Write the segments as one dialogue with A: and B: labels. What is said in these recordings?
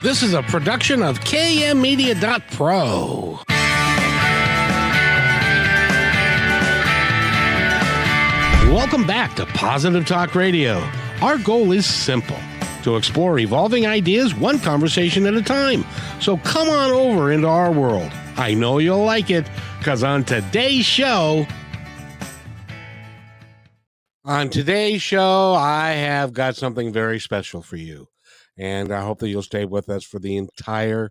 A: This is a production of KMmedia.pro. Welcome back to Positive Talk Radio. Our goal is simple: to explore evolving ideas one conversation at a time. So come on over into our world. I know you'll like it, because on today's show, I have got something very special for you. And I hope that you'll stay with us for the entire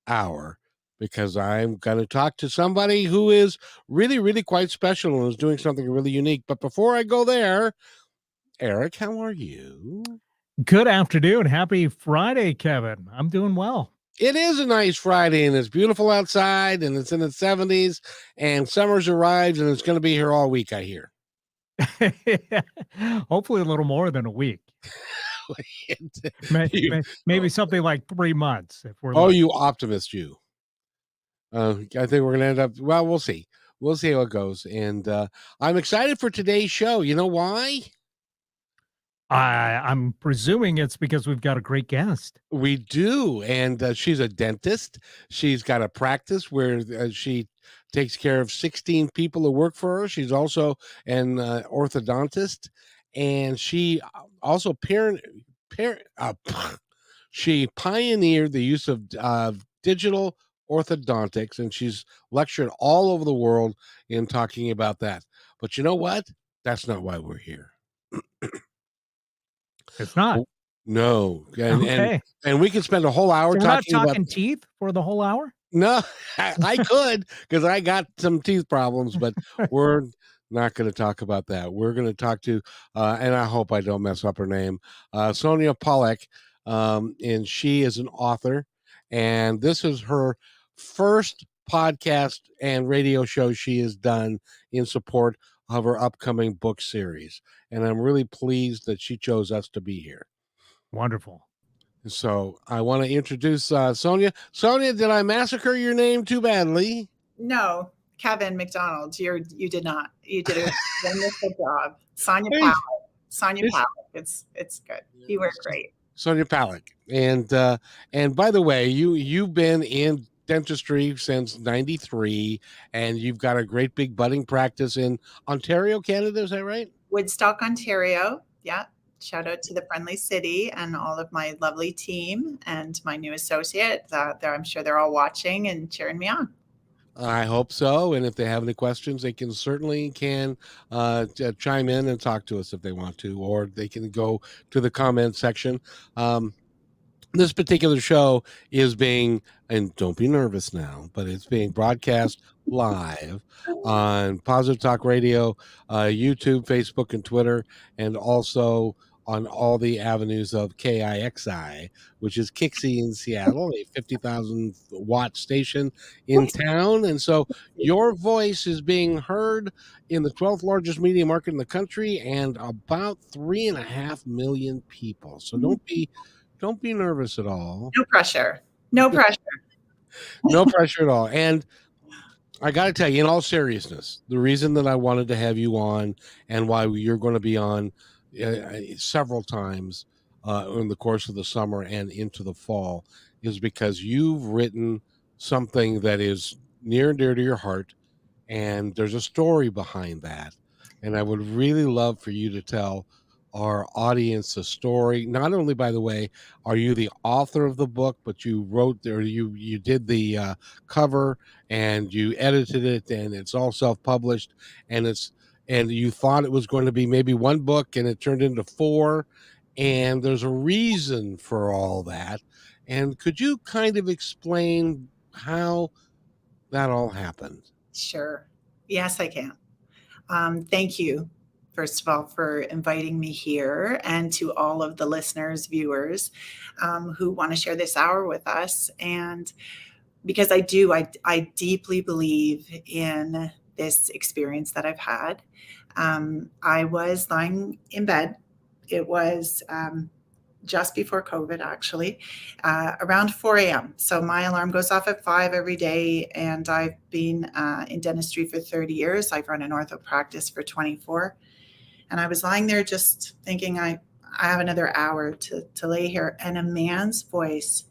A: hour, because I'm going to talk to somebody who is really, really quite special and is doing something really unique. But before I go there, Eric, how are you?
B: Good afternoon. Happy Friday, Kevin. I'm doing well.
A: It is a nice Friday, and it's beautiful outside, and it's in the 70s, and summer's arrived, and it's going to be here all week, I hear.
B: Hopefully a little more than a week. Maybe something like 3 months. If we're lucky.
A: You optimist, you. I think we're going to end up, well, we'll see. We'll see how it goes. And I'm excited for today's show. You know why?
B: I'm presuming it's because we've got a great guest.
A: We do. And she's a dentist. She's got a practice where she takes care of 16 people who work for her. She's also an orthodontist. And she also she pioneered the use of digital orthodontics, and she's lectured all over the world in talking about that. But you know what? That's not why we're here.
B: It's not.
A: No.
B: Okay.
A: And we could spend a whole hour
B: so
A: talking
B: about teeth for the whole hour?
A: No, I could, because I got some teeth problems, but we're not going to talk about that. We're going to talk to, and I hope I don't mess up her name, Sonia Palleck, and she is an author, and this is her first podcast and radio show she has done in support of her upcoming book series, and I'm really pleased that she chose us to be here.
B: Wonderful.
A: So I want to introduce Sonia. Sonia, did I massacre your name too badly?
C: No, Kevin McDonald. You did not. You did a wonderful job. Sonia Palleck. Sonia Palleck. It's good. You were great.
A: Sonia Palleck. And by the way, you've been in dentistry since '93, and you've got a great big budding practice in Ontario, Canada. Is that right?
C: Woodstock, Ontario. Yeah. Shout out to the friendly city and all of my lovely team and my new associate. I'm sure they're all watching and cheering me on.
A: I hope so. And if they have any questions, they can certainly chime in and talk to us if they want to, or they can go to the comment section. This particular show is being, and don't be nervous now, but it's being broadcast live on Positive Talk Radio, YouTube, Facebook, and Twitter, and also on all the avenues of KIXI, which is Kixie in Seattle, a 50,000 watt station in town. And so your voice is being heard in the 12th largest media market in the country, and about 3.5 million people. So don't be nervous at all.
C: No pressure. No pressure.
A: No pressure at all. And I got to tell you, in all seriousness, the reason that I wanted to have you on, and why you're going to be on several times in the course of the summer and into the fall, is because you've written something that is near and dear to your heart, and there's a story behind that. And I would really love for you to tell our audience a story. Not only, by the way, are you the author of the book, but you wrote there, you did the cover, and you edited it, and it's all self-published, and you thought it was going to be maybe one book, and it turned into 4, and there's a reason for all that. And could you kind of explain how that all happened?
C: Sure. Yes, I can. Thank you, first of all, for inviting me here, and to all of the listeners, viewers, who want to share this hour with us. And because I deeply believe in this experience that I've had. I was lying in bed. It was just before COVID, actually, around 4 a.m. So my alarm goes off at 5 every day, and I've been in dentistry for 30 years. I've run an ortho practice for 24. And I was lying there just thinking, I have another hour to lay here. And a man's voice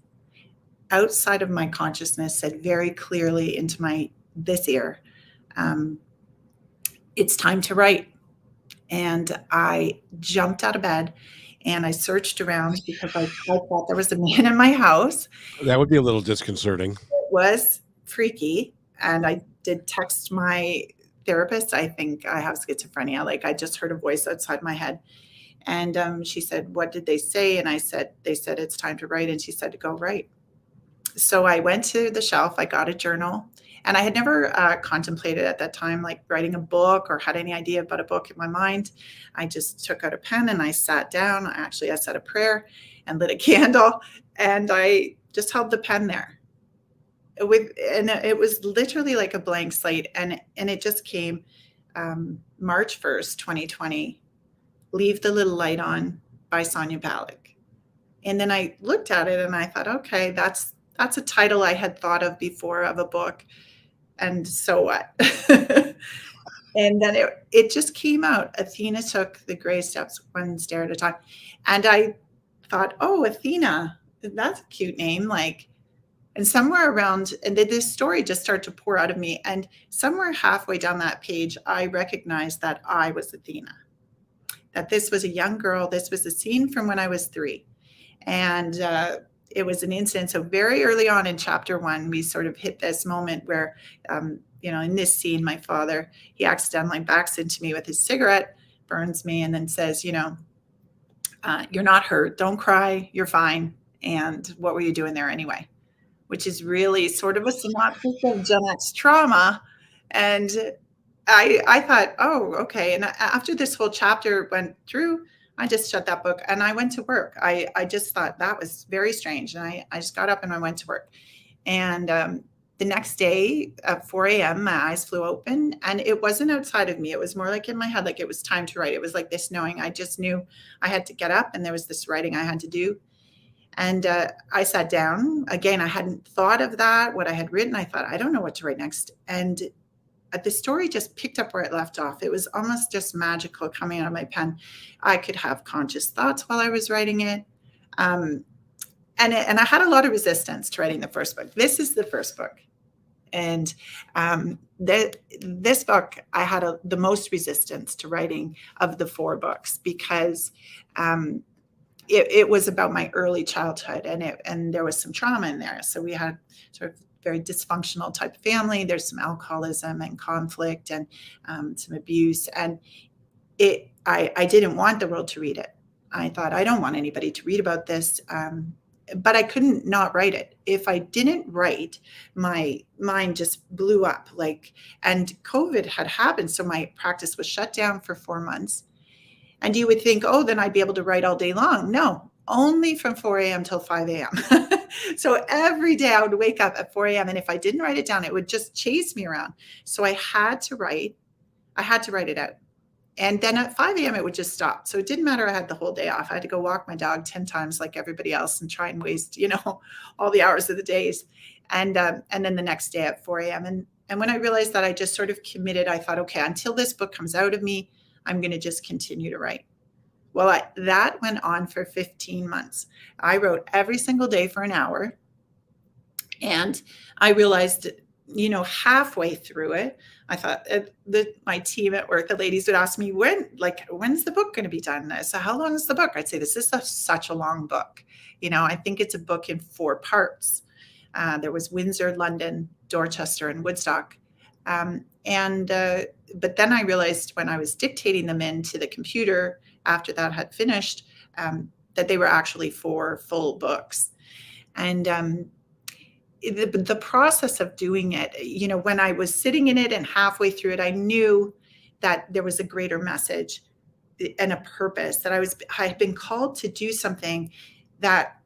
C: outside of my consciousness said very clearly into this ear, it's time to write. And I jumped out of bed and I searched around because I thought there was a man in my house.
A: That would be a little disconcerting.
C: It was freaky. And I did text my therapist. I think I have schizophrenia. Like, I just heard a voice outside my head. And she said, "What did they say?" And I said, "They said it's time to write." And she said to go write. So I went to the shelf, I got a journal, and I had never contemplated at that time, like writing a book or had any idea about a book in my mind. I just took out a pen and I sat down. I said a prayer and lit a candle, and I just held the pen there. And it was literally like a blank slate. And it just came March 1st, 2020, Leave the Little Light On by Sonia Palleck. And then I looked at it and I thought, okay, that's a title I had thought of before of a book. And so what? And then it just came out. Athena took the gray steps one stair at a time. And I thought, oh, Athena, that's a cute name. And somewhere around, and this story just started to pour out of me. And somewhere halfway down that page, I recognized that I was Athena, that this was a young girl. This was a scene from when I was 3. And it was an incident. So very early on in chapter 1, we sort of hit this moment where, in this scene, my father, he accidentally backs into me with his cigarette, burns me, and then says, you're not hurt. Don't cry. You're fine. And what were you doing there anyway? Which is really sort of a synopsis of Gen X trauma. And I thought, oh, okay. And after this whole chapter went through, I just shut that book and I went to work. I just thought that was very strange. And I just got up and I went to work. And the next day at 4 a.m., my eyes flew open, and it wasn't outside of me. It was more like in my head, like it was time to write. It was like this knowing. I just knew I had to get up and there was this writing I had to do. And I sat down. Again, I hadn't thought of that, what I had written. I thought, I don't know what to write next. And the story just picked up where it left off. It was almost just magical coming out of my pen. I could have conscious thoughts while I was writing it. And I had a lot of resistance to writing the first book. This is the first book. And this book, I had the most resistance to writing of the 4 books because it was about my early childhood, and there was some trauma in there. So we had sort of very dysfunctional type of family. There's some alcoholism and conflict and some abuse. And I didn't want the world to read it. I thought, I don't want anybody to read about this. But I couldn't not write it. If I didn't write, my mind just blew up. And COVID had happened. So my practice was shut down for 4 months. And you would think, oh, then I'd be able to write all day long. No, only from 4 a.m. till 5 a.m. So every day I would wake up at 4 a.m. And if I didn't write it down, it would just chase me around. So I had to write it out. And then at 5 a.m. it would just stop. So it didn't matter. I had the whole day off. I had to go walk my dog 10 times like everybody else and try and waste, all the hours of the days. And then the next day at 4 a.m. And when I realized that, I just sort of committed, I thought, okay, until this book comes out of me, I'm going to just continue to write. Well, that went on for 15 months. I wrote every single day for an hour. And I realized, halfway through it, I thought my team at work, the ladies would ask me, when's the book going to be done? So how long is the book? I'd say, this is such a long book. I think it's a book in 4 parts. There was Windsor, London, Dorchester, and Woodstock. But then I realized when I was dictating them into the computer after that had finished, that they were actually 4 full books. And the process of doing it, when I was sitting in it and halfway through it, I knew that there was a greater message and a purpose, that I had been called to do something that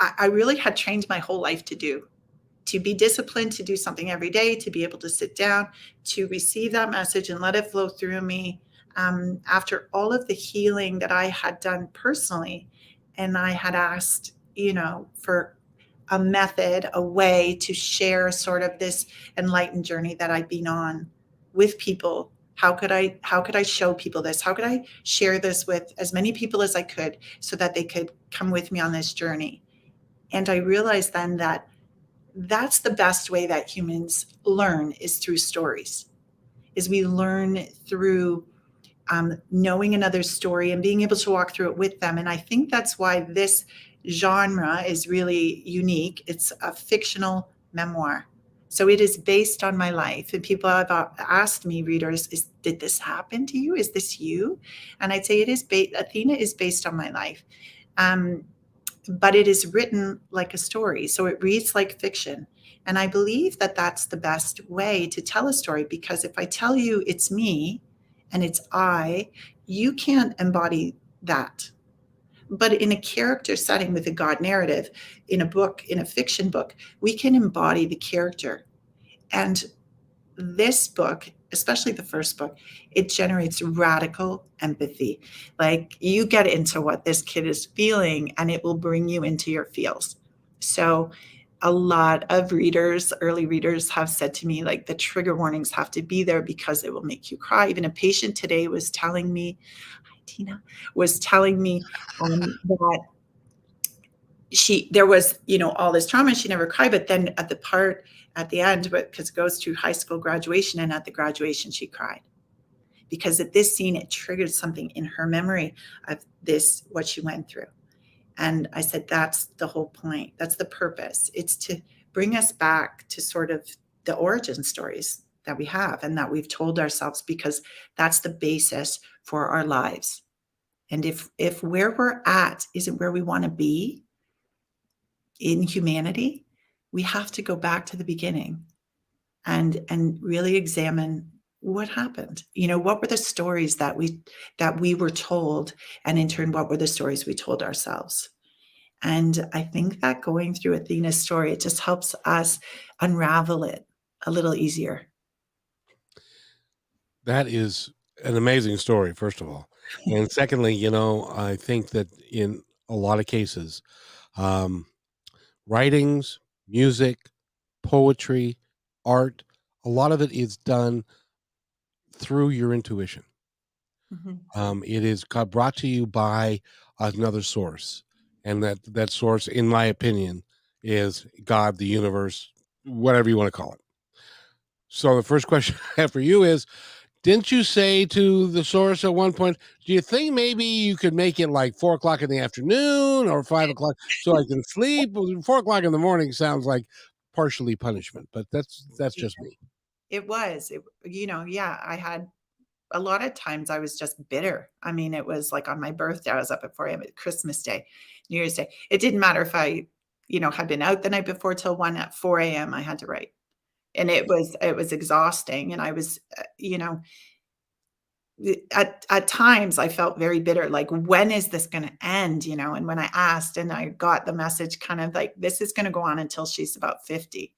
C: I really had trained my whole life to do, to be disciplined, to do something every day, to be able to sit down, to receive that message and let it flow through me. After all of the healing that I had done personally, and I had asked, for a method, a way to share sort of this enlightened journey that I'd been on with people. How could I show people this? How could I share this with as many people as I could so that they could come with me on this journey? And I realized then that that's the best way that humans learn, is through stories, is we learn through knowing another story and being able to walk through it with them. And I think that's why this genre is really unique. It's a fictional memoir. So it is based on my life. And people have asked me, readers, did this happen to you? Is this you? And I'd say it is. Athena is based on my life. But it is written like a story. So it reads like fiction. And I believe that that's the best way to tell a story, because if I tell you it's me and it's I, you can't embody that. But in a character setting with a God narrative, in a book, in a fiction book, we can embody the character. And this book, especially the first book, it generates radical empathy. Like, you get into what this kid is feeling and it will bring you into your feels. So a lot of readers, early readers, have said to me, like, the trigger warnings have to be there because it will make you cry. Even a patient today was telling me, hi Tina, was telling me that there was, all this trauma, she never cried, but then at the part at the end, because it goes through high school graduation, and at the graduation she cried, because at this scene it triggered something in her memory of this, what she went through. And I said, that's the whole point, that's the purpose. It's to bring us back to sort of the origin stories that we have and that we've told ourselves, because that's the basis for our lives. And if where we're at isn't where we want to be in humanity, we have to go back to the beginning and really examine what happened. What were the stories that we were told, and in turn, what were the stories we told ourselves? And I think that going through Athena's story, it just helps us unravel it a little easier.
A: That is an amazing story, first of all. And secondly, I think that in a lot of cases, writings, music, poetry, art, a lot of it is done through your intuition. It is brought to you by another source. And that source, in my opinion, is God, the universe, whatever you want to call it. So the first question I have for you is, didn't you say to the source at one point, do you think maybe you could make it like 4:00 in the afternoon or 5:00 so I can sleep? Well, 4:00 in the morning sounds like partially punishment, but that's just me.
C: It was, yeah, I had a lot of times I was just bitter. I mean, it was like on my birthday, I was up at 4 a.m. at Christmas Day, New Year's Day. It didn't matter if I, had been out the night before till 1 at 4 a.m. I had to write. And it was exhausting. And I was, at times I felt very bitter, like, when is this going to end? And when I asked and I got the message kind of like, this is going to go on until she's about 50.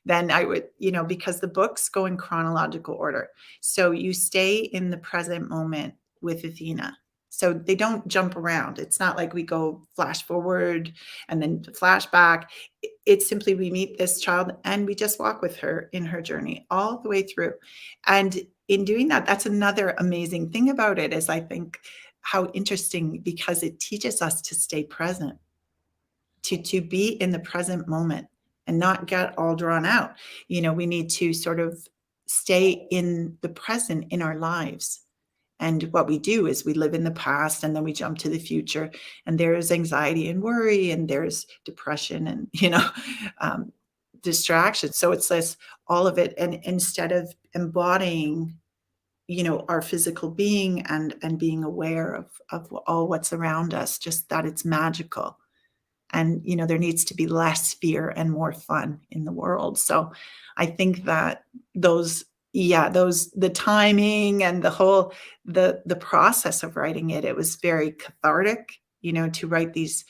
C: Then I would, because the books go in chronological order. So you stay in the present moment with Athena. So they don't jump around. It's not like we go flash forward and then flash back. It's simply, we meet this child and we just walk with her in her journey all the way through. And in doing that, that's another amazing thing about it, is I think how interesting, because it teaches us to stay present, to be in the present moment and not get all drawn out. We need to sort of stay in the present in our lives. And what we do is we live in the past and then we jump to the future, and there's anxiety and worry and there's depression and, distraction. So it's this, all of it. And instead of embodying, our physical being and being aware of all what's around us, just that it's magical. And, there needs to be less fear and more fun in the world. So I think that the timing and the whole, the process of writing it was very cathartic, to write these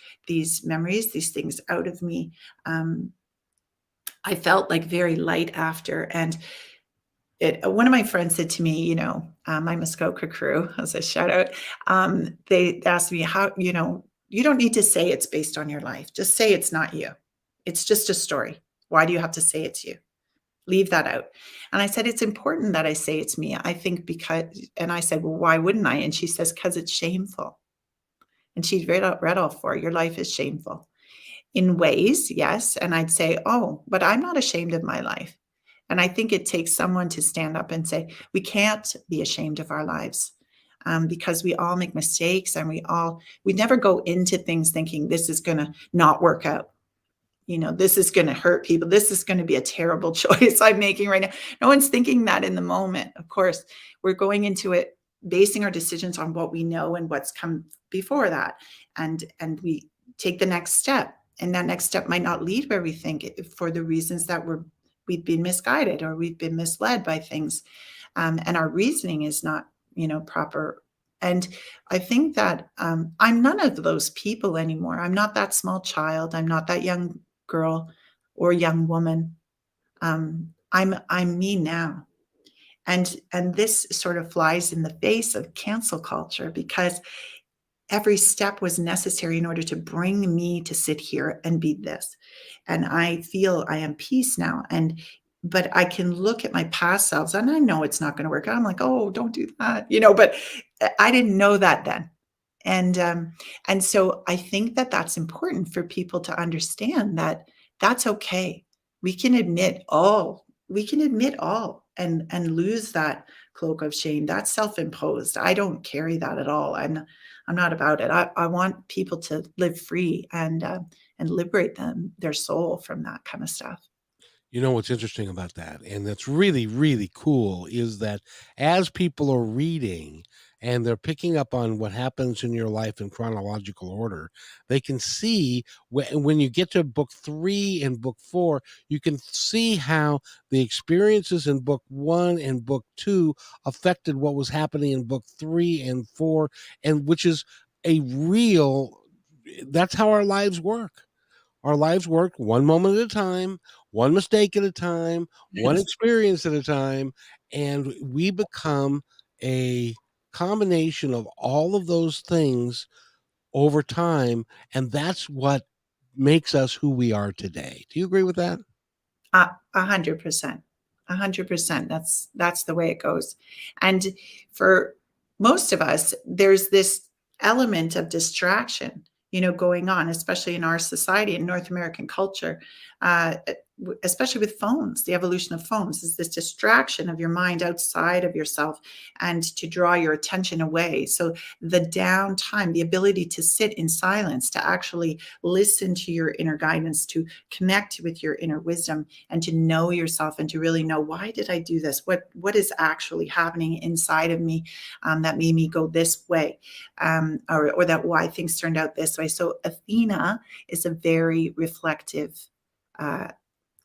C: memories, these things out of me. I felt like very light after. And one of my friends said to me, my Muskoka crew, as a shout out, they asked me, how, you don't need to say it's based on your life. Just say it's not you. It's just a story. Why do you have to say it's you? Leave that out. And I said, it's important that I say it's me. I think and I said, well, why wouldn't I? And she says, because it's shameful. And she'd read all four. Your life is shameful. in ways, yes. And I'd say, oh, but I'm not ashamed of my life. And I think it takes someone to stand up and say, we can't be ashamed of our lives, because we all make mistakes, and we never go into things thinking this is going to not work out. This is going to hurt people. This is going to be a terrible choice I'm making right now. No one's thinking that in the moment. Of course, we're going into it basing our decisions on what we know and what's come before that. And we take the next step. And that next step might not lead where we think it, for the reasons that we've been misguided or we've been misled by things. And our reasoning is not, proper. And I think that I'm none of those people anymore. I'm not that small child. I'm not that young girl or young woman. I'm me now. And this sort of flies in the face of cancel culture, because every step was necessary in order to bring me to sit here and be this. And I feel I am peace now. But I can look at my past selves and I know it's not going to work out. I'm like, oh, don't do that, but I didn't know that then. And so I think that that's important for people to understand, that that's okay. We can admit all. And lose that cloak of shame. That's self-imposed. I don't carry that at all. I'm not about it. I want people to live free and liberate their soul from that kind of stuff.
A: What's interesting about that, and that's really, really cool, is that as people are reading and they're picking up on what happens in your life in chronological order, they can see when you get to book 3 and book 4, you can see how the experiences in book 1 and book 2 affected what was happening in book 3 and 4, and which is that's how our lives work. Our lives work one moment at a time, one mistake at a time, one
C: Yes.
A: experience at a time, and we become a combination of all of those things over time, and that's what makes us who we are today. Do you agree with that?
C: 100%. 100%. That's the way it goes. And for most of us, there's this element of distraction, going on, especially in our society, in North American culture, especially with phones. The evolution of phones is this distraction of your mind outside of yourself and to draw your attention away. So the downtime, the ability to sit in silence, to actually listen to your inner guidance, to connect with your inner wisdom, and to know yourself, and to really know, why did I do this? What is actually happening inside of me that made me go this way, or that why things turned out this way. So Athena is a very reflective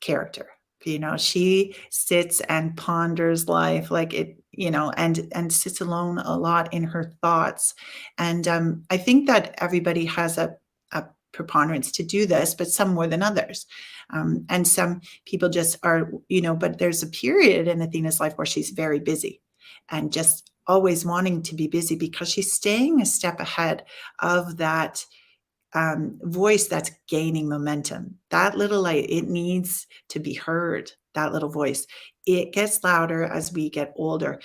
C: character. She sits and ponders life, like it, and sits alone a lot in her thoughts. And I think that everybody has a preponderance to do this, but some more than others. And some people just are, but there's a period in Athena's life where she's very busy and just always wanting to be busy, because she's staying a step ahead of that voice that's gaining momentum. That little light, it needs to be heard, that little voice. It gets louder as we get older.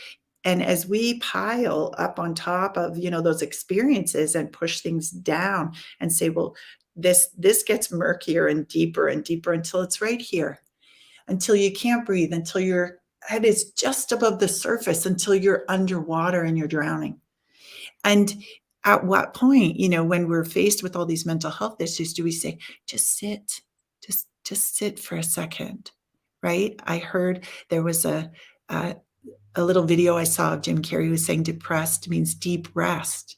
C: And as we pile up on top of, those experiences and push things down and say, well, this gets murkier and deeper until it's right here, until you can't breathe, until your head is just above the surface, until you're underwater and you're drowning. And at what point, when we're faced with all these mental health issues, do we say, just sit, just sit for a second, right? I heard there was a little video I saw of Jim Carrey who was saying depressed means deep rest.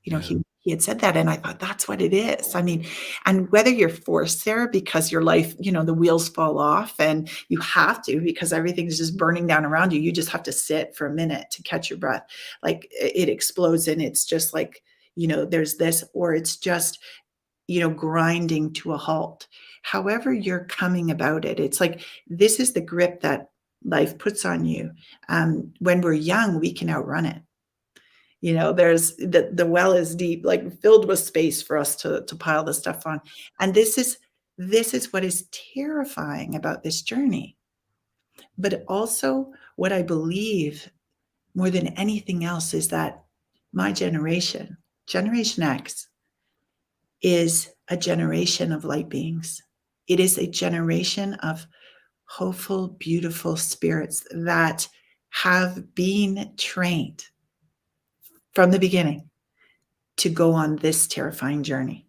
A: Yeah.
C: He had said that, and I thought, that's what it is. I mean, and whether you're forced there because your life, the wheels fall off and you have to, because everything's just burning down around you, you just have to sit for a minute to catch your breath. Like it explodes and it's just like, there's this, or it's just, grinding to a halt. However you're coming about it, it's like, this is the grip that life puts on you. When we're young, we can outrun it. There's the well is deep, like filled with space for us to pile the stuff on. And this is what is terrifying about this journey. But also what I believe more than anything else is that my generation X, is a generation of light beings. It is a generation of hopeful, beautiful spirits that have been trained from the beginning to go on this terrifying journey.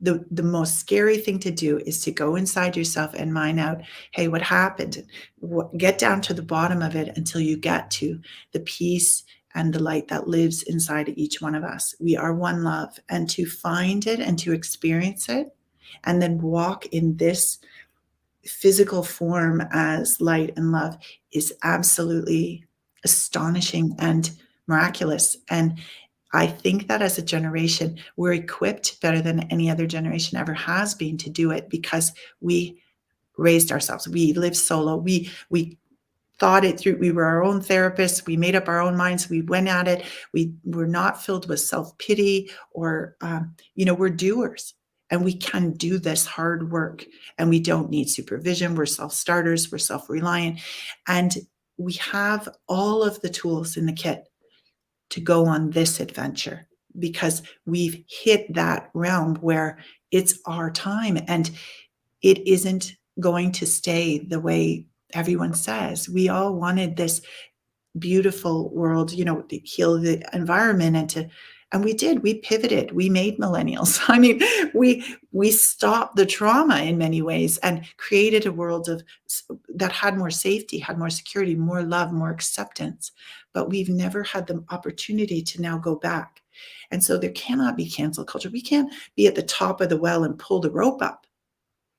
C: The most scary thing to do is to go inside yourself and mine out, hey, what happened? Get down to the bottom of it until you get to the peace and the light that lives inside of each one of us. We are one love, and to find it and to experience it and then walk in this physical form as light and love is absolutely astonishing and miraculous. And I think that as a generation, we're equipped better than any other generation ever has been to do it, because we raised ourselves. We lived solo. We thought it through. We were our own therapists. We made up our own minds. We went at it. We were not filled with self-pity or, we're doers. And we can do this hard work, and we don't need supervision. We're self-starters. We're self-reliant. And we have all of the tools in the kit to go on this adventure, because we've hit that realm where it's our time, and it isn't going to stay the way everyone says. We all wanted this beautiful world, to heal the environment, and we did. We pivoted. We made millennials. I mean, we stopped the trauma in many ways and created a world that had more safety, had more security, more love, more acceptance. But we've never had the opportunity to now go back. And so there cannot be cancel culture. We can't be at the top of the well and pull the rope up.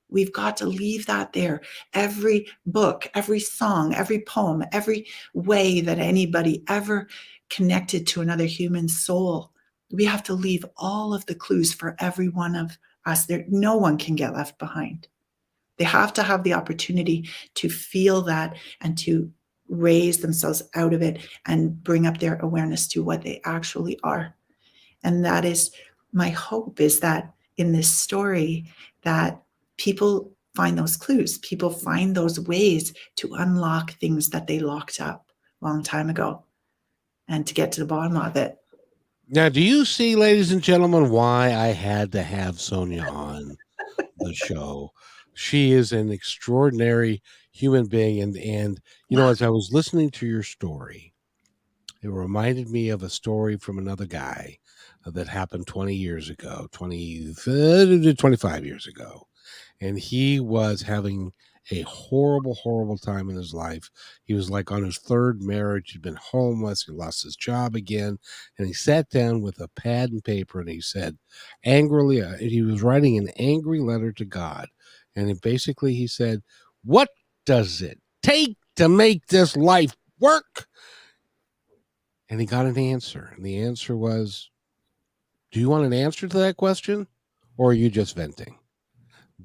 C: We've got to leave that there. Every book, every song, every poem, every way that anybody ever connected to another human soul, we have to leave all of the clues for every one of us. No one can get left behind. They have to have the opportunity to feel that and to raise themselves out of it and bring up their awareness to what they actually are. And that is my hope, is that in this story, that people find those clues, people find those ways to unlock things that they locked up a long time ago, and to get to the bottom of it.
A: Now, do you see, ladies and gentlemen, why I had to have Sonia on the show? She is an extraordinary human being. And as I was listening to your story, it reminded me of a story from another guy that happened 20 years ago, 25 years ago. And he was having a horrible, horrible time in his life. He was like on his third marriage. He'd been homeless. He lost his job again. And he sat down with a pad and paper, and he said angrily, he was writing an angry letter to God. And basically he said, what does it take to make this life work? And he got an answer. And the answer was, do you want an answer to that question, or are you just venting?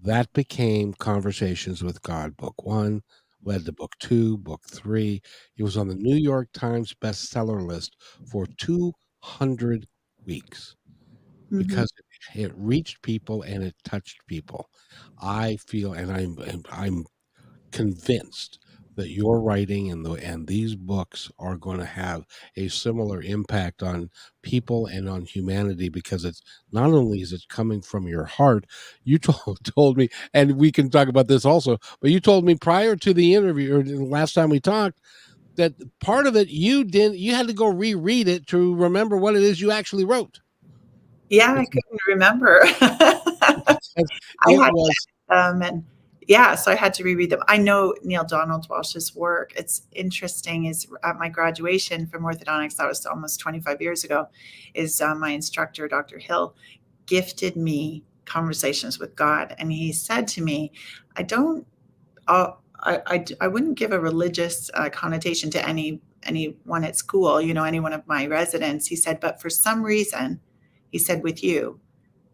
A: That became Conversations with God, book 1, led to book 2, book 3. It was on the New York Times bestseller list for 200 weeks because it reached people and it touched people. I feel, and I'm convinced that your writing and these books are going to have a similar impact on people and on humanity, because it's not only is it coming from your heart. You told me, and we can talk about this also, but you told me prior to the interview, or the last time we talked, that part of it you had to go reread it to remember what it is you actually wrote.
C: Yeah, I couldn't remember. So I had to reread them. I know Neil Donald Walsh's work. It's interesting, is at my graduation from orthodontics, that was almost 25 years ago, is my instructor, Dr. Hill, gifted me Conversations with God. And he said to me, I wouldn't give a religious connotation to anyone at school, any one of my residents. He said, but for some reason, he said, with you,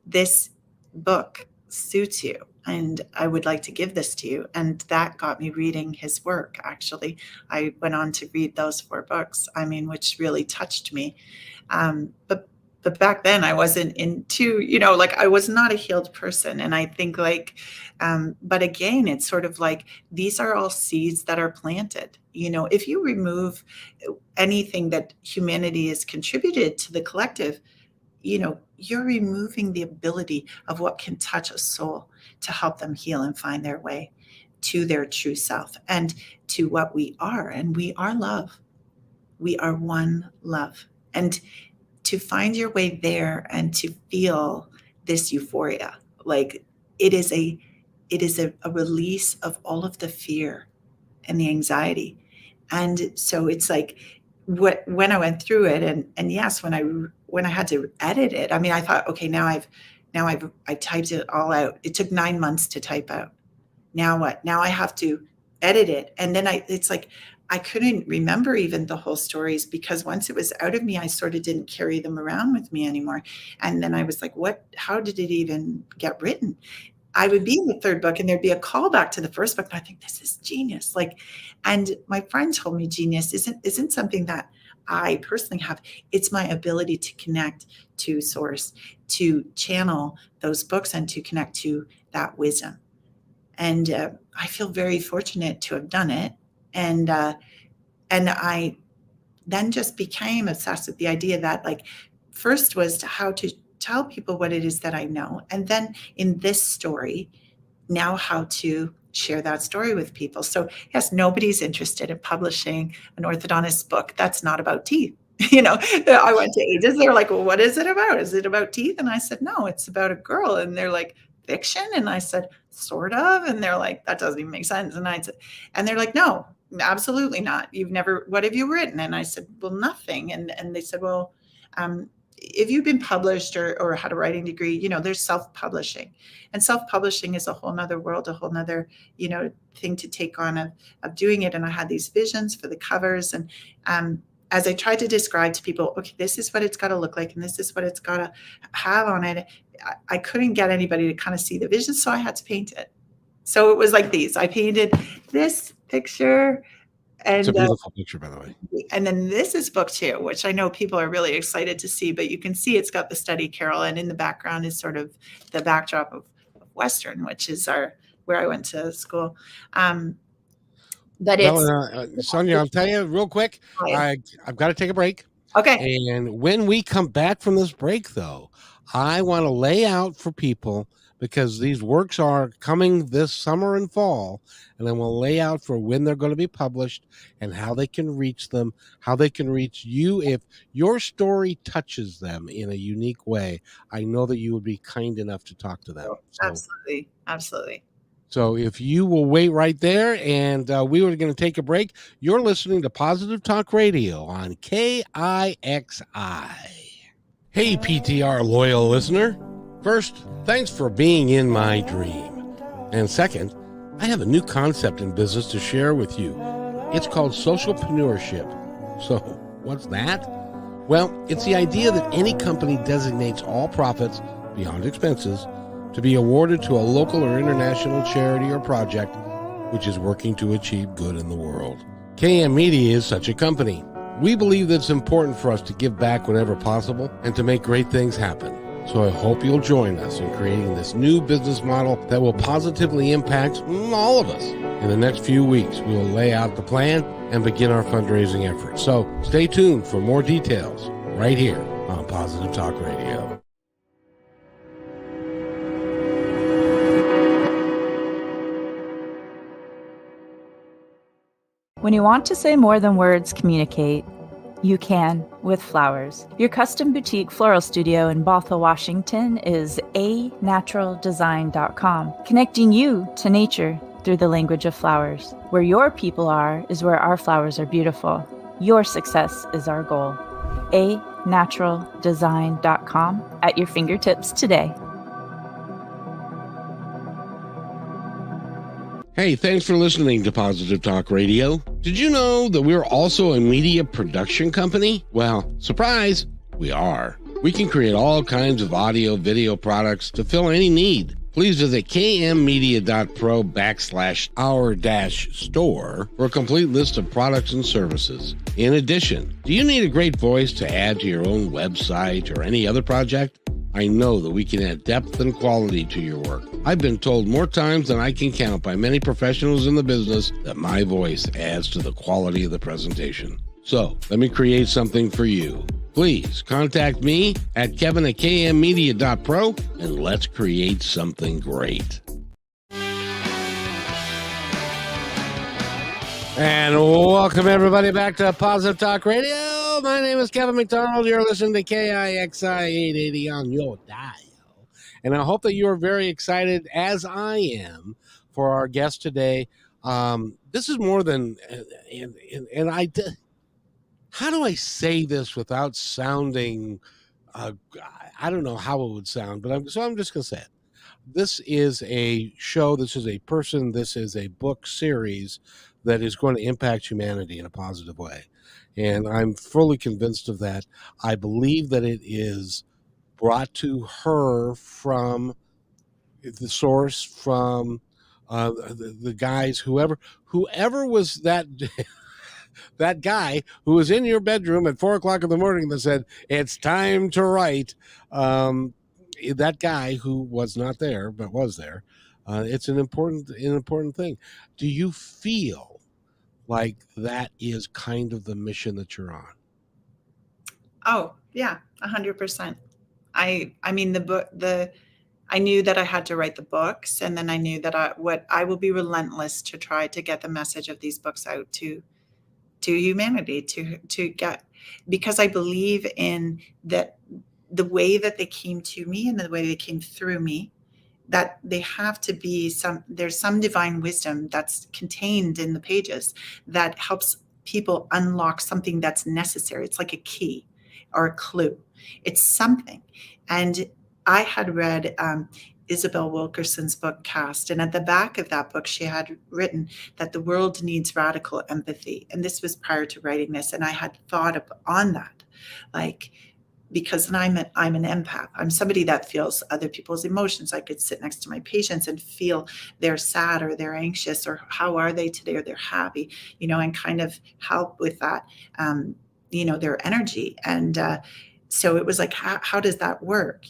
C: this book suits you, and I would like to give this to you. And that got me reading his work. Actually, I went on to read those 4 books, which really touched me. But back then I wasn't into, I was not a healed person. And I think but again, it's sort of like, these are all seeds that are planted. If you remove anything that humanity has contributed to the collective, you're removing the ability of what can touch a soul to help them heal and find their way to their true self and to what we are. And we are love. We are one love. And to find your way there and to feel this euphoria, like it is a release of all of the fear and the anxiety. And so it's like when I went through it, and yes, when I had to edit it, I mean, I thought, okay, now I typed it all out. It took 9 months to type out. Now what? Now I have to edit it. And then it's like, I couldn't remember even the whole stories, because once it was out of me, I sort of didn't carry them around with me anymore. And then I was like, how did it even get written? I would be in the third book and there'd be a callback to the first book. And I think this is genius. And my friend told me genius isn't something that I personally have. It's my ability to connect to source, to channel those books and to connect to that wisdom. And I feel very fortunate to have done it. And I then just became obsessed with the idea that first was how to tell people what it is that I know. And then in this story, now how to share that story with people. So yes, nobody's interested in publishing an orthodontist book that's not about teeth. I went to agents, they're like, well, what is it about? Is it about teeth? And I said, no, it's about a girl. And they're like, fiction? And I said, sort of. And they're like, that doesn't even make sense. And they're like, no, absolutely not. What have you written? And I said, well, nothing. And they said, well, if you've been published or had a writing degree, there's self-publishing, and self-publishing is a whole nother world, a whole nother, thing to take on of doing it. And I had these visions for the covers. And as I tried to describe to people, okay, this is what it's got to look like, and this is what it's got to have on it, I couldn't get anybody to kind of see the vision. So I had to paint it. So it was like these. I painted this picture. And,
A: it's a beautiful picture, by the way.
C: And then this is book 2, which I know people are really excited to see, but you can see it's got the study carrel, and in the background is sort of the backdrop of Western, which is where I went to school. But
A: Sonia, I'll tell you real quick, I've got to take a break.
C: Okay.
A: And when we come back from this break, though, I want to lay out for people, because these works are coming this summer and fall, and I will lay out for when they're going to be published and how they can reach them, how they can reach you. If your story touches them in a unique way, I know that you would be kind enough to talk to them.
C: Absolutely.
A: So if you will wait right there, and we were going to take a break. You're listening to Positive Talk Radio on KIXI. Hey, PTR loyal listener. First, thanks for being in my dream. And second, I have a new concept in business to share with you. It's called socialpreneurship. So, what's that? Well, it's the idea that any company designates all profits, beyond expenses, to be awarded to a local or international charity or project which is working to achieve good in the world. KM Media is such a company. We believe that it's important for us to give back whenever possible and to make great things happen. So I hope you'll join us in creating this new business model that will positively impact all of us. In the next few weeks, we will lay out the plan and begin our fundraising efforts. So stay tuned for more details right here on Positive Talk Radio.
D: When you want to say more than words communicate, you can with flowers. Your custom boutique floral studio in Bothell, Washington is anaturaldesign.com, connecting you to nature through the language of flowers. Where your people are is where our flowers are beautiful. Your success is our goal. anaturaldesign.com at your fingertips today.
A: Hey, thanks for listening to Positive Talk Radio. Did you know that we're also a media production company? Well, surprise, we are. We can create all kinds of audio, video products to fill any need. Please visit kmmedia.pro/our-store for a complete list of products and services. In addition, do you need a great voice to add to your own website or any other project? I know that we can add depth and quality to your work. I've been told more times than I can count by many professionals in the business that my voice adds to the quality of the presentation. So, let me create something for you. please contact me at kevin@kmmedia.pro and let's create something great. And welcome everybody back to Positive Talk Radio. My name is Kevin McDonald. You're listening to KIXI 880 on your dial. And I hope that you are very excited, as I am, for our guest today. This is more than, how do I say this without sounding, I don't know how it would sound, but I'm just going to say it. This is a show, this is a person, this is a book series that is going to impact humanity in a positive way. And I'm fully convinced of that. I believe that it is brought to her from the source, from the guys, whoever was that that guy who was in your bedroom at 4:00 in the morning that said it's time to write. That guy who was not there but was there. It's an important thing. Do you feel like that is kind of the mission that you're on?
C: Oh yeah, 100%. I mean I knew that I had to write the books, and then I knew that I will be relentless to try to get the message of these books out to humanity, to get, because I believe in that the way that they came to me and the way they came through me, that they have to be there's some divine wisdom that's contained in the pages that helps people unlock something that's necessary. It's like a key or a clue. It's something. And I had read Isabel Wilkerson's book, Cast. And at the back of that book, she had written that the world needs radical empathy. And this was prior to writing this. And I had thought on that, like, because I'm an empath. I'm somebody that feels other people's emotions. I could sit next to my patients and feel they're sad or they're anxious or how are they today or they're happy, and kind of help with that, their energy. And so it was like, how does that work?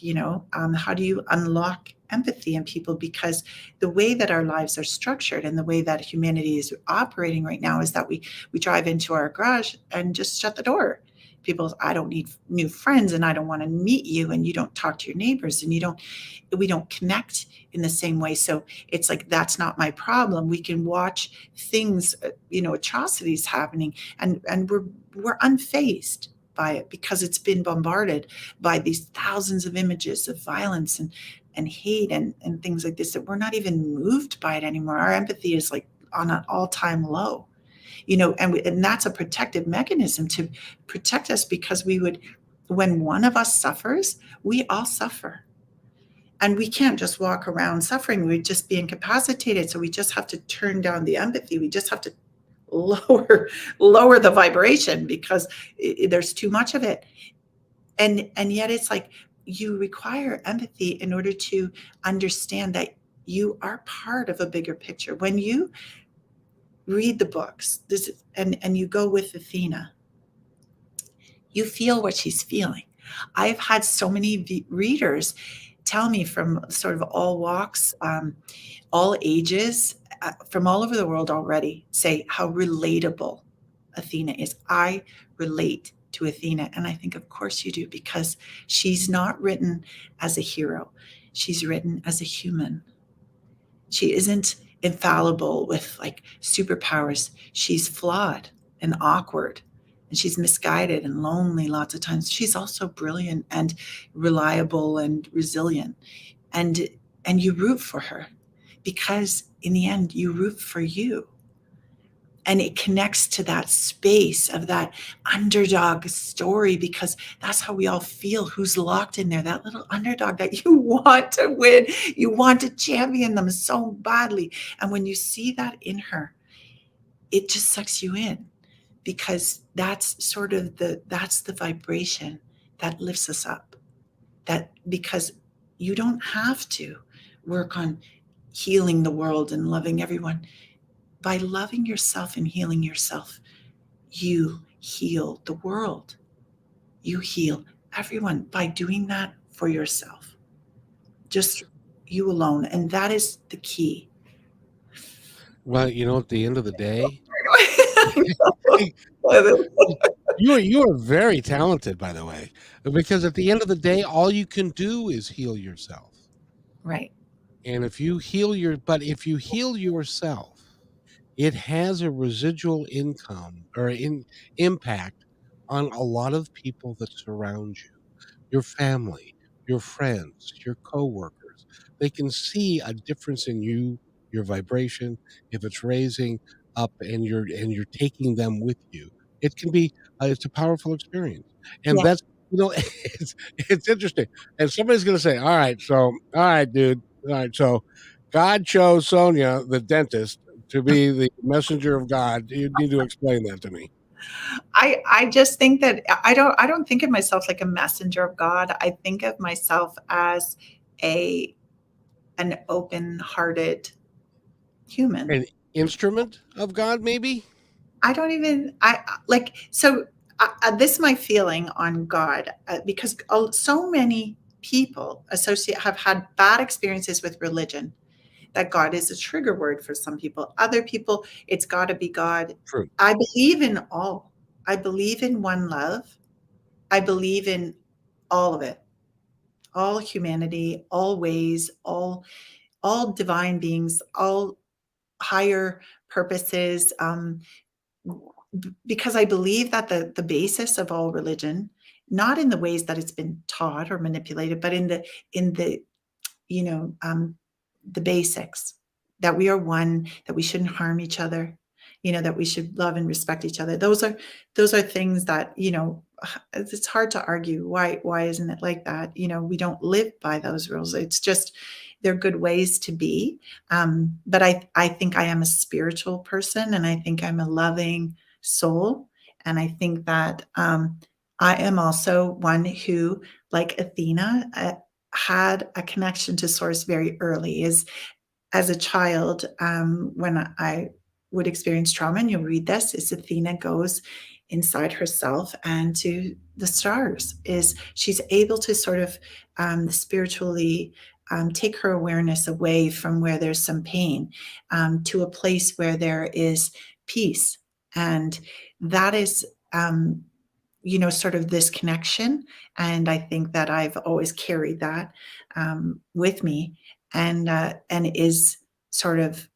C: How do you unlock empathy in people? Because the way that our lives are structured and the way that humanity is operating right now is that we drive into our garage and just shut the door. People, I don't need new friends and I don't want to meet you, and you don't talk to your neighbors, and we don't connect in the same way. So it's like, that's not my problem. We can watch things, atrocities happening, and we're unfazed by it because it's been bombarded by these thousands of images of violence and hate and things like this, that we're not even moved by it anymore. Our empathy is like on an all-time low. And that's a protective mechanism to protect us, because when one of us suffers, we all suffer. And we can't just walk around suffering. We'd just be incapacitated. So we just have to turn down the empathy. We just have to lower the vibration, because there's too much of it. And yet it's like, you require empathy in order to understand that you are part of a bigger picture. When you read the books, and you go with Athena, you feel what she's feeling. I've had so many readers tell me from sort of all walks, all ages, from all over the world already, say how relatable Athena is. I relate to Athena. And I think, of course you do, because she's not written as a hero. She's written as a human. She isn't infallible with like superpowers. She's flawed and awkward, and she's misguided and lonely lots of times. She's also brilliant and reliable and resilient. And you root for her, because in the end, you root for you. And it connects to that space of that underdog story, because that's how we all feel, who's locked in there, that little underdog that you want to win. You want to champion them so badly. And when you see that in her, it just sucks you in, because that's sort of that's the vibration that lifts us up. That, because you don't have to work on healing the world and loving everyone. By loving yourself and healing yourself, you heal the world. You heal everyone by doing that for yourself. Just you alone. And that is the key.
A: Well, at the end of the day, You are very talented, by the way, because at the end of the day, all you can do is heal yourself.
C: Right.
A: And if you heal yourself, it has a residual income or impact on a lot of people that surround you, your family, your friends, your coworkers. They can see a difference in you, your vibration, if it's raising up and you're taking them with you. It can be it's a powerful experience. And
C: Yeah.
A: that's it's interesting. And somebody's going to say, all right, dude. All right, so God chose Sonia, the dentist, to be the messenger of God. You need to explain that to me.
C: I just think that I don't think of myself like a messenger of God. I think of myself as a an open-hearted human.
A: An instrument of God, maybe?
C: I don't even I like so this is my feeling on God because so many people have had bad experiences with religion that God is a trigger word for some people. Other people, it's got to be God.
A: True.
C: I believe in all. I believe in one love. I believe in all of it, all humanity, all ways, all divine beings, all higher purposes. Because I believe that the basis of all religion, not in the ways that it's been taught or manipulated, but in the you know the basics, that we are one, that we shouldn't harm each other, that we should love and respect each other. Those are things that it's hard to argue. Why isn't it like that? We don't live by those rules. It's just they're good ways to be. But I think I am a spiritual person, and I think I'm a loving soul, and I think that I am also one who, like Athena, had a connection to source very early. As a child, when I would experience trauma, and you'll read this, is Athena goes inside herself and to the stars. Is she's able to sort of spiritually take her awareness away from where there's some pain to a place where there is peace. And that is sort of this connection. And I think that I've always carried that with me, and is sort of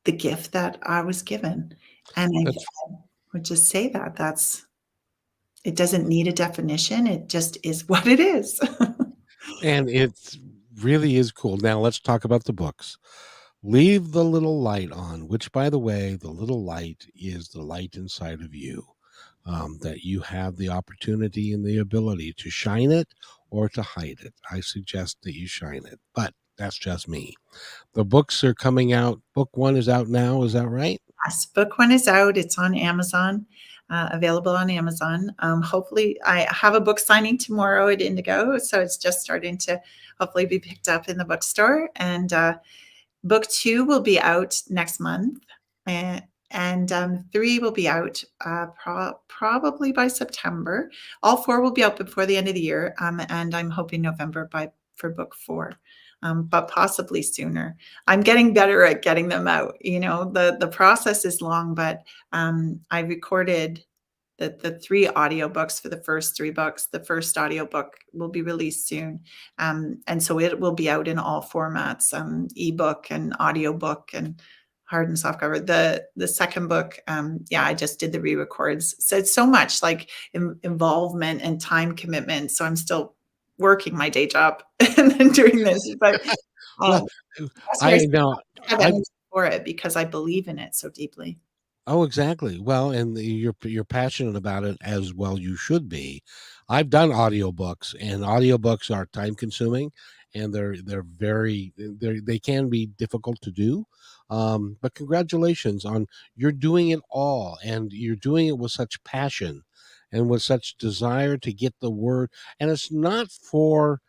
C: the gift that I was given. And
A: That's
C: I would just say that it doesn't need a definition. It just is what it is.
A: and it really is cool. Now let's talk about the books. Leave the little light on, which, by the way, the little light is the light inside of you. That you have the opportunity and the ability to shine it or to hide it. I suggest that you shine it, but that's just me. The books are coming out. Book one is out now. Is that right?
C: Yes, book one is out. It's on Amazon, available on Amazon. Hopefully, I have a book signing tomorrow at Indigo, so it's just starting to hopefully be picked up in the bookstore. And book two will be out next month, and three will be out probably by September. All four will be out before the end of the year, and I'm hoping November for book four. But possibly sooner. I'm getting better at getting them out. The process is long, but I recorded the three audiobooks for the first three books. The first audiobook will be released soon. And so it will be out in all formats, ebook and audiobook and hard and soft cover. The second book, I just did the re-records. So it's so much like involvement and time commitment. So I'm still working my day job and then doing this. But
A: Well,
C: that's why
A: I know.
C: I have energy for it, because I believe in it so deeply.
A: Oh, exactly. Well, and you're passionate about it, as well you should be. I've done audiobooks, and audiobooks are time consuming, and they can be difficult to do. But congratulations on you're doing it all, and you're doing it with such passion and with such desire to get the word. And it's not for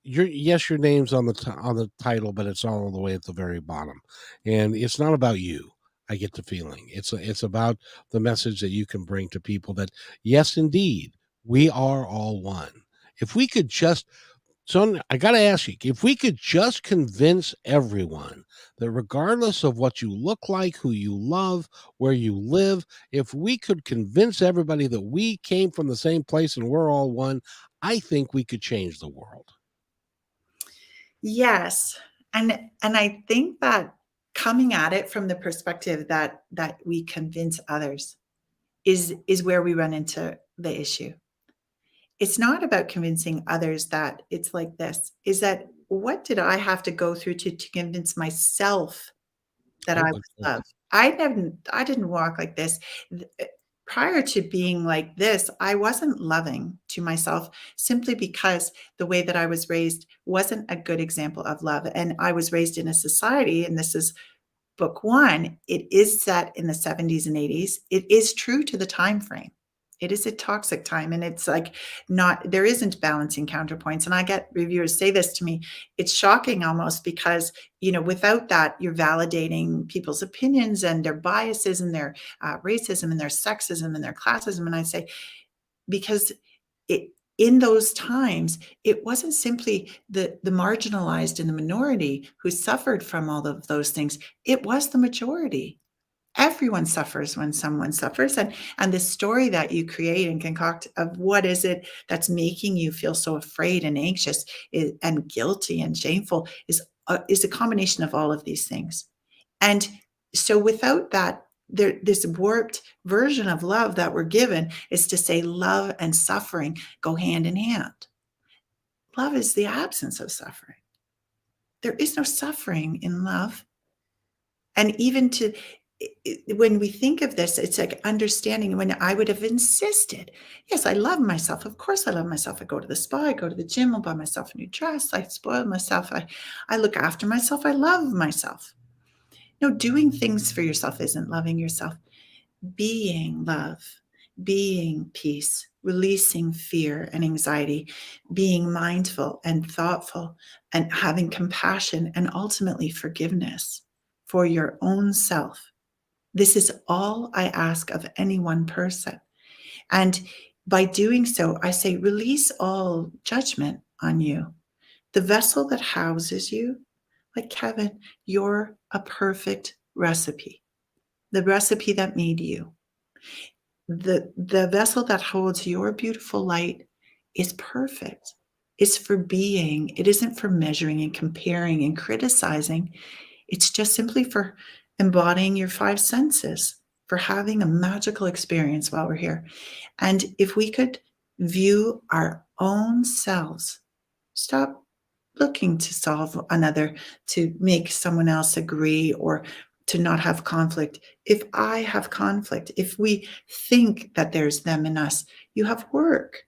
A: your name's on the title, but it's all the way at the very bottom, and it's not about you. I get the feeling it's about the message that you can bring to people, that yes, indeed, we are all one. If we could just So I got to ask you, if we could just convince everyone that regardless of what you look like, who you love, where you live, if we could convince everybody that we came from the same place and we're all one, I think we could change the world.
C: Yes. And I think that coming at it from the perspective that we convince others is where we run into the issue. It's not about convincing others that it's like this, is that what did I have to go through to convince myself that I
A: Oh,
C: was
A: good point.
C: loved? I didn't walk like this. Prior to being like this, I wasn't loving to myself simply because the way that I was raised wasn't a good example of love. And I was raised in a society, and this is book one, it is set in the 70s and 80s. It is true to the time frame. It is a toxic time, and it's like not there isn't balancing counterpoints. And I get reviewers say this to me. It's shocking almost because, without that, you're validating people's opinions and their biases and their racism and their sexism and their classism. And I say, because it in those times, it wasn't simply the marginalized and the minority who suffered from all of those things. It was the majority. Everyone suffers when someone suffers. And the story that you create and concoct of what is it that's making you feel so afraid and anxious and guilty and shameful is a combination of all of these things. And so without that, this warped version of love that we're given is to say love and suffering go hand in hand. Love is the absence of suffering. There is no suffering in love. And even when we think of this, it's like understanding when I would have insisted, yes, I love myself. Of course, I love myself. I go to the spa, I go to the gym, I'll buy myself a new dress. I spoil myself. I look after myself. I love myself. No, doing things for yourself isn't loving yourself. Being love, being peace, releasing fear and anxiety, being mindful and thoughtful, and having compassion and ultimately forgiveness for your own self. This is all I ask of any one person. And by doing so, I say, release all judgment on you. The vessel that houses you, like Kevin, you're a perfect recipe. The recipe that made you. The vessel that holds your beautiful light is perfect. It's for being. It isn't for measuring and comparing and criticizing. It's just simply for embodying your five senses, for having a magical experience while we're here. And if we could view our own selves, stop looking to solve another, to make someone else agree, or to not have conflict. If I have conflict, if we think that there's them and us, you have work.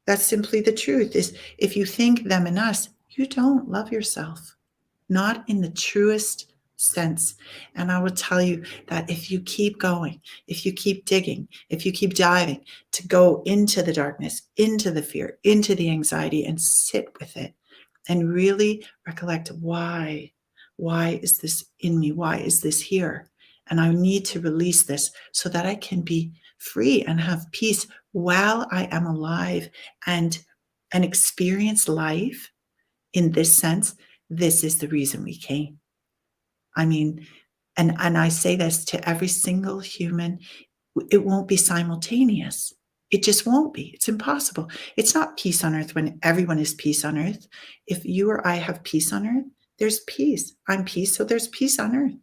C: That's simply the truth. Is if you think them and us, you don't love yourself, not in the truest sense. And I will tell you that if you keep going, if you keep digging, if you keep diving to go into the darkness, into the fear, into the anxiety, and sit with it and really recollect why is this in me? Why is this here? And I need to release this so that I can be free and have peace while I am alive and experience life in this sense. This is the reason we came. I mean, and I say this to every single human, it won't be simultaneous. It just won't be. It's impossible. It's not peace on earth when everyone is peace on earth. If you or I have peace on earth, there's peace. I'm peace, so there's peace on earth.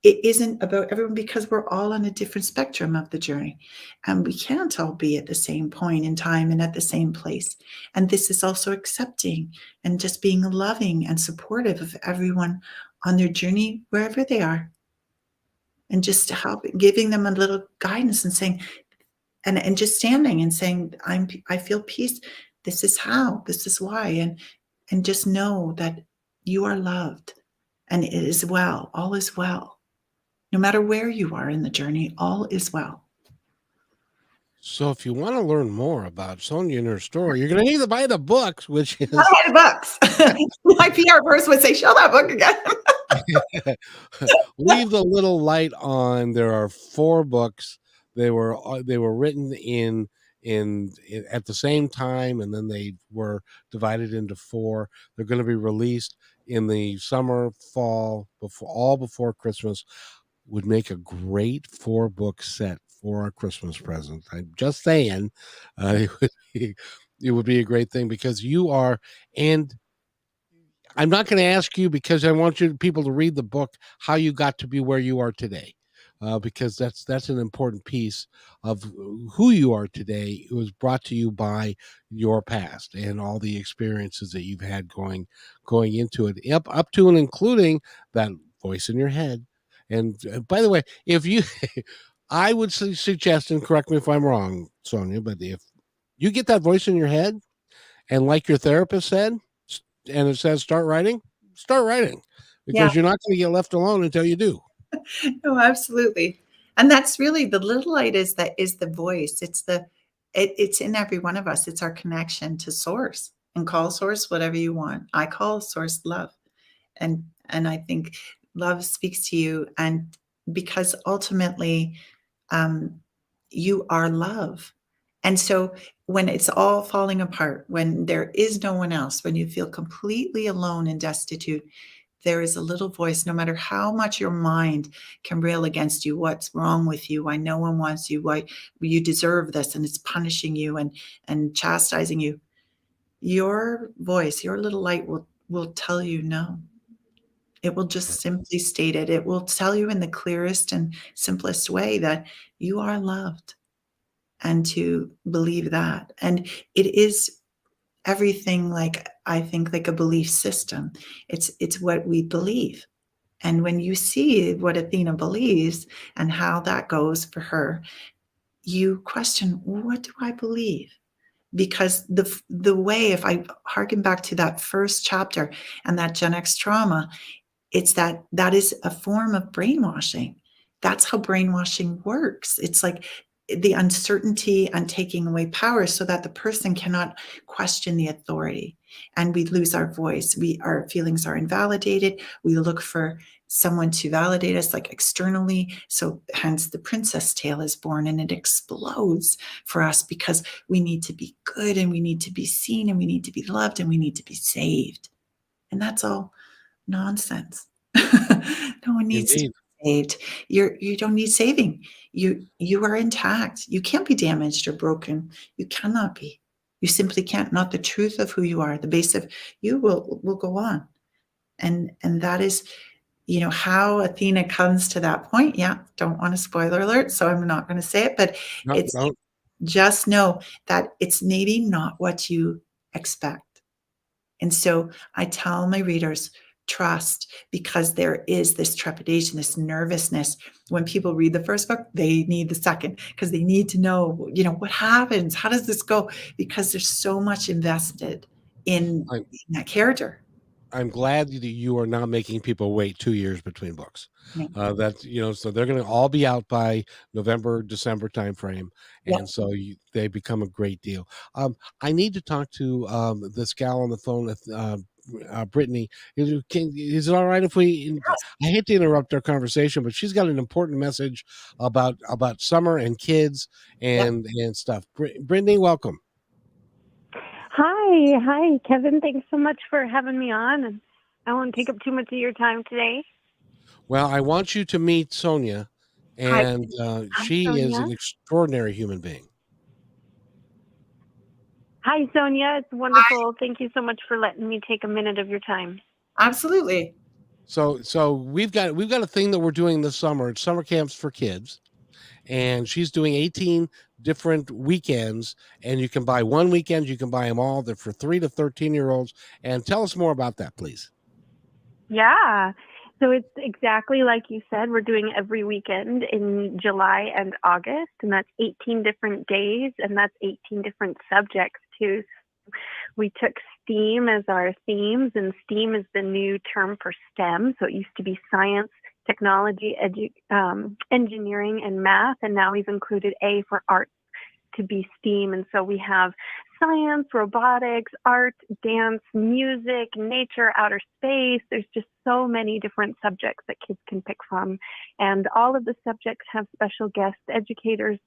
C: It isn't about everyone because we're all on a different spectrum of the journey. And we can't all be at the same point in time and at the same place. And this is also accepting and just being loving and supportive of everyone on their journey, wherever they are. And just giving them a little guidance and saying, and just standing and saying, I feel peace. This is how, this is why. And just know that you are loved and it is well, all is well. No matter where you are in the journey, all is well.
A: So if you want to learn more about Sonia and her story, you're going to need to buy the books, which is
C: Buy the books. My PR person would say, show that book again.
A: Leave the Little Light On. There are 4 books. They were written in at the same time, and then they were divided into 4. They're going to be released in the summer, fall, before Christmas. Would make a great 4-book set for our Christmas present. I'm just saying, it would be a great thing because you are, and I'm not going to ask you because I want people to read the book how you got to be where you are today, because that's an important piece of who you are today. It was brought to you by your past and all the experiences that you've had going into it, up to and including that voice in your head. And by the way, if you, I would suggest, and correct me if I'm wrong, Sonia, but if you get that voice in your head, and like your therapist said, and it says start writing
C: Yeah.
A: because you're not going to get left alone until you do.
C: No, absolutely. And that's really the little light is the voice. It's in every one of us. It's our connection to source, and call source whatever you want. I call source love. And I think love speaks to you, and because ultimately you are love. And so when it's all falling apart, when there is no one else, when you feel completely alone and destitute, there is a little voice, no matter how much your mind can rail against you, what's wrong with you, why no one wants you, why you deserve this, and it's punishing you and chastising you. Your voice, your little light will tell you no. It will just simply state it. It will tell you in the clearest and simplest way that you are loved, and to believe that. And it is everything, like, I think, like a belief system. It's what we believe. And when you see what Athena believes and how that goes for her, you question, what do I believe? Because the way, if I harken back to that first chapter and that Gen X trauma, it's that is a form of brainwashing. That's how brainwashing works. It's like the uncertainty and taking away power so that the person cannot question the authority. And we lose our voice. Our feelings are invalidated. We look for someone to validate us, like externally. So hence the princess tale is born, and it explodes for us because we need to be good, and we need to be seen, and we need to be loved, and we need to be saved. And that's all nonsense. No one needs to
A: Indeed.
C: be saved. You don't need saving. You are intact. You can't be damaged or broken. You cannot be. You simply can't. Not the truth of who you are. The base of you will go on. And that is, how Athena comes to that point. Yeah, don't want a spoiler alert, so I'm not going to say it, but
A: No,
C: it's
A: no.
C: just know that it's maybe not what you expect. And so I tell my readers, trust, because there is this trepidation, this nervousness. When people read the first book, they need the second because they need to know, what happens? How does this go? Because there's so much invested in that character.
A: I'm glad that you are not making people wait 2 years between books.
C: No.
A: So they're going to all be out by November, December timeframe,
C: Yeah.
A: and so they become a great deal. I need to talk to this gal on the phone with Brittany. Is it all right if we? I hate to interrupt our conversation, but she's got an important message about summer and kids and stuff. Brittany, welcome.
E: Hi, Kevin. Thanks so much for having me on, and I won't take up too much of your time today.
A: Well, I want you to meet Sonia, and she
E: Sonia.
A: is an extraordinary human being.
E: Hi, Sonia. It's wonderful. Thank you so much for letting me take a minute of your time.
C: Absolutely.
A: So we've got a thing that we're doing this summer. It's summer camps for kids, and she's doing 18 different weekends, and you can buy one weekend, you can buy them all. They're for 3 to 13-year-olds. And tell us more about that, please.
E: Yeah. So it's exactly like you said. We're doing every weekend in July and August, and that's 18 different days, and that's 18 different subjects too. We took STEAM as our themes, and STEAM is the new term for STEM. So it used to be science, technology, engineering, and math, and now we've included A for arts to be STEAM. And so we have science, robotics, art, dance, music, nature, outer space. There's just so many different subjects that kids can pick from. And all of the subjects have special guest educators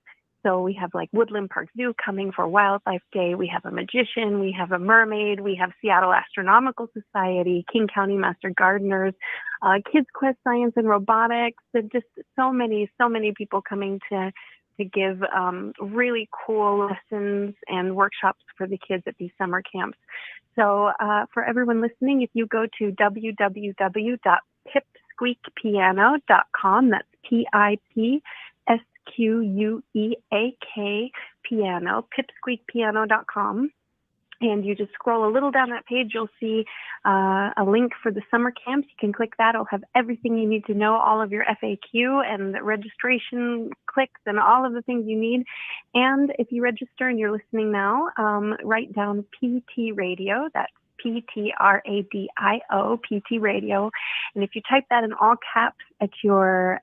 E: So we have like Woodland Park Zoo coming for Wildlife Day. We have a magician, we have a mermaid, we have Seattle Astronomical Society, King County Master Gardeners, Kids Quest Science and Robotics. There's just so many people coming to give really cool lessons and workshops for the kids at these summer camps. So for everyone listening, if you go to www.pipsqueakpiano.com, that's PIPSQUEAK piano, pipsqueakpiano.com. And you just scroll a little down that page, you'll see a link for the summer camps. You can click that. It'll have everything you need to know, all of your FAQ and the registration clicks and all of the things you need. And if you register and you're listening now, write down PT Radio. That's PTRADIO, PT Radio. And if you type that in all caps at your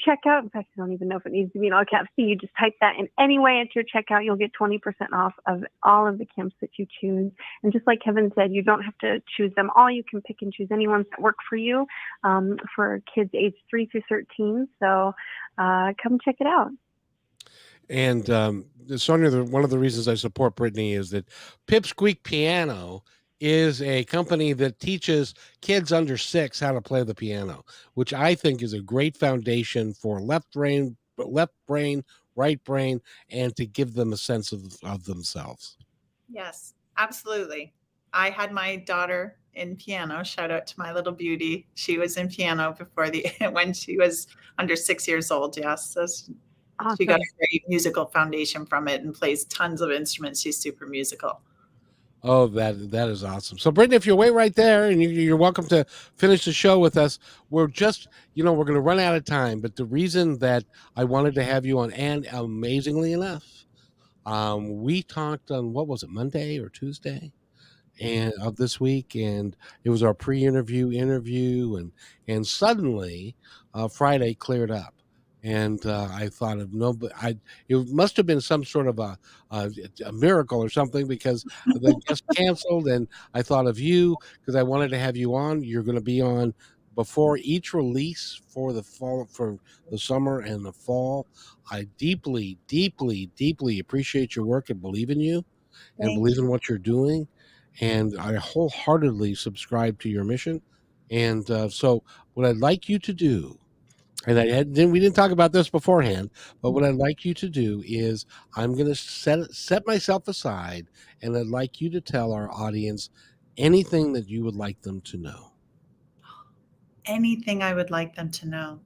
E: checkout. In fact, I don't even know if it needs to be in all caps. So you just type that in any way at your checkout. You'll get 20% off of all of the camps that you choose. And just like Kevin said, you don't have to choose them all. You can pick and choose any ones that work for you for kids aged 3 through 13. So come check it out.
A: And Sonia, one of the reasons I support Brittany is that Pipsqueak Piano is a company that teaches kids under 6 how to play the piano, which I think is a great foundation for left brain, right brain, and to give them a sense of themselves.
C: Yes, absolutely. I had my daughter in piano. Shout out to my little beauty. She was in piano before when she was under 6 years old. Yes. So
E: Awesome.
C: she got a great musical foundation from it and plays tons of instruments. She's super musical.
A: Oh, that is awesome. So, Brittany, if you'll wait right there, and you're welcome to finish the show with us. We're just, we're going to run out of time. But the reason that I wanted to have you on, and amazingly enough, we talked on, what was it, Monday or Tuesday, and of this week, and it was our pre-interview interview, and suddenly Friday cleared up. And I thought of it must have been some sort of a miracle or something, because they just canceled. And I thought of you because I wanted to have you on. You're going to be on before each release for the fall, for the summer and the fall. I deeply, deeply, deeply appreciate your work and believe in you and believe in what you're doing. And I wholeheartedly subscribe to your mission. And so what I'd like you to do, and we didn't talk about this beforehand, but what I'd like you to do is I'm going to set myself aside, and I'd like you to tell our audience anything that you would like them to know.
C: Anything I would like them to know.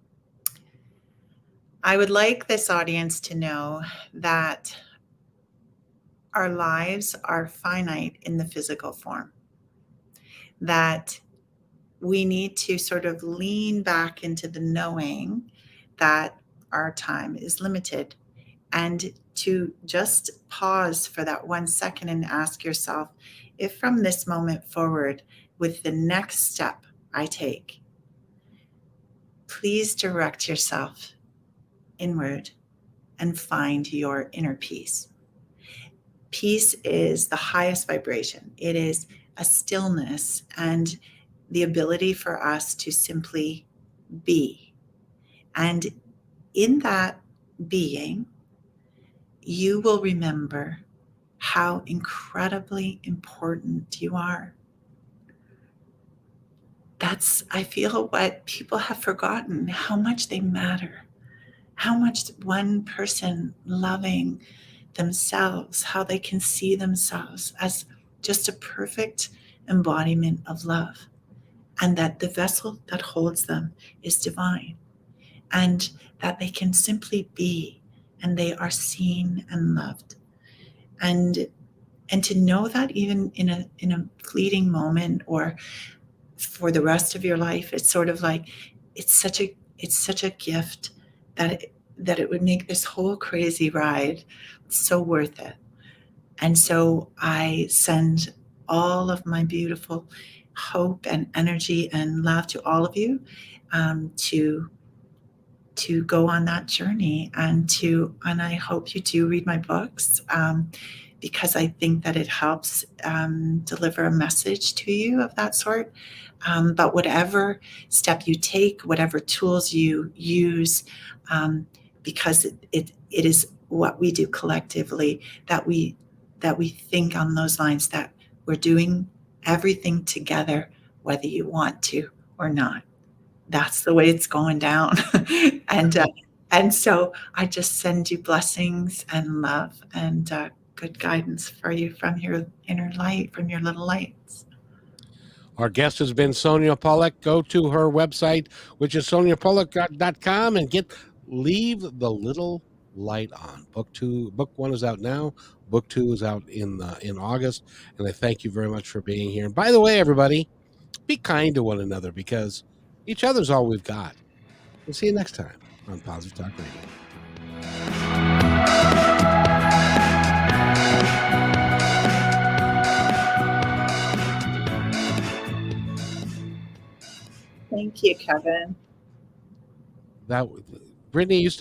C: I would like this audience to know that our lives are finite in the physical form, that we need to sort of lean back into the knowing that our time is limited, and to just pause for that 1 second and ask yourself, if from this moment forward, with the next step I take, please direct yourself inward and find your inner peace. Peace is the highest vibration. It is a stillness and the ability for us to simply be. And in that being, you will remember how incredibly important you are. That's, I feel, what people have forgotten, how much they matter, how much one person loving themselves, how they can see themselves as just a perfect embodiment of love. And that the vessel that holds them is divine, and that they can simply be, and they are seen and loved. And to know that even in a fleeting moment or for the rest of your life, it's sort of like, it's such a gift that it would make this whole crazy ride so worth it. And so I send all of my beautiful hope and energy and love to all of you, to go on that journey, and I hope you do read my books, because I think that it helps deliver a message to you of that sort. But whatever step you take, whatever tools you use, because it is what we do collectively, that we think on those lines, that we're doing everything together, whether you want to or not. That's the way it's going down. And so I just send you blessings and love and good guidance for you from your inner light, from your little lights.
A: Our guest has been Sonia Palleck. Go to her website, which is soniapalleck.com, and leave the little light on. Book 1 is out now. Book 2 is out in August. And I thank you very much for being here. And by the way, everybody, be kind to one another, because each other's all we've got. We'll see you next time on Positive Talk Radio.
C: Thank you, Kevin.
A: Brittany used to